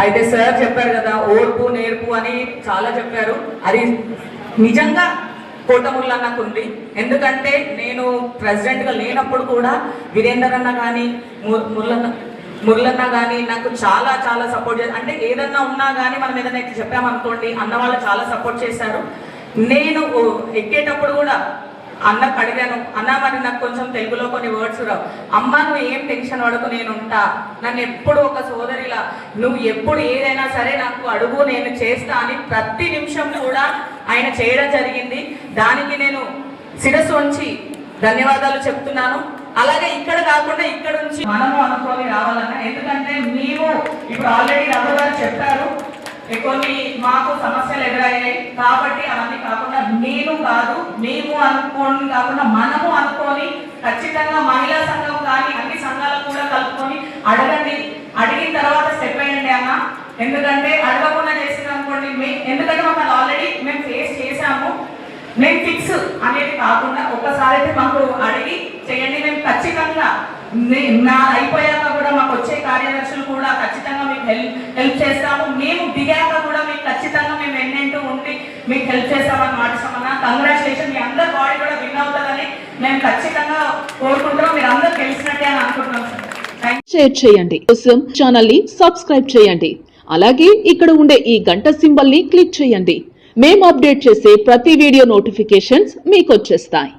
అయితే సార్ చెప్పారు కదా ఓర్పు నేర్పు అని చాలా చెప్పారు. అది నిజంగా కోటమురళన్నకు ఉంది. ఎందుకంటే నేను ప్రెసిడెంట్గా లేనప్పుడు కూడా వీరేందర్ అన్న కానీ మురళన్న కానీ నాకు చాలా చాలా సపోర్ట్ చేశారు. అంటే ఏదన్నా ఉన్నా కానీ మనం ఏదైనా చెప్పామనుకోండి అన్న వాళ్ళు చాలా సపోర్ట్ చేశారు. నేను ఎక్కేటప్పుడు కూడా అన్నకు అడిగాను, అన్న మరి నాకు కొంచెం తెలుగులో కొన్ని వర్డ్స్ రావు, అమ్మ నువ్వు ఏం టెన్షన్ పడకు నేను ఉంటా, నన్ను ఎప్పుడు ఒక సోదరిలా నువ్వు ఎప్పుడు ఏదైనా సరే నాకు అడుగు నేను చేస్తా అని ప్రతి నిమిషం కూడా ఆయన చేయడం జరిగింది. దానికి నేను శిరస్సు ఉంచి ధన్యవాదాలు చెప్తున్నాను. అలాగే ఇక్కడ కాకుండా ఇక్కడ నుంచి మనము అనుకొని రావాలన్నా, ఎందుకంటే మేము ఇప్పుడు ఆల్రెడీ రఘు గారు చెప్పారు కొన్ని మాకు సమస్యలు ఎదురయ్యాయి కాబట్టి అవన్నీ కాకుండా నేను కాదు మేము అనుకోని కాకుండా మనము అనుకొని ఖచ్చితంగా మహిళా సంఘం కానీ అన్ని సంఘాలకు కూడా కలుపుకొని అడగండి, అడిగిన తర్వాత స్టెప్ అయ్యండి అన్న. ఎందుకంటే అడగకుండా చేసింది అనుకోండి ఎందుకంటే మాకు ఆల్రెడీ మేము ఫేస్ చేసాము. మేము ఫిక్స్ అనేది కాకుండా ఒకసారి అయితే మాకు అడిగి చేయండి, మేము ఖచ్చితంగా నా అయిపోయాక కూడా మాకు వచ్చే కార్యదర్శులు కూడా ఖచ్చితంగా మీకు హెల్ప్ చేస్తాము. మేము దిగాక కూడా మీకు ఖచ్చితంగా మేము ఎన్నెంటూ ఉండి మీకు హెల్ప్ చేస్తామని మాటిస్తామన్నా. కంగ్రాచులేషన్, మీ అందరి బాడీ కూడా విన్ అవుతుందని మేము ఖచ్చితంగా కోరుకుంటున్నాం. మీరు అందరూ తెలిసినట్టే అని అనుకుంటున్నాం సార్. షేర్ చేయండి, కోసం ఛానల్ ని సబ్స్క్రైబ్ చేయండి. అలాగే ఇక్కడ ఉండే ఈ గంట సింబల్ ని క్లిక్ చేయండి. మేము అప్డేట్ చేసే ప్రతి వీడియో నోటిఫికేషన్స్ మీకు వచ్చేస్తాయి.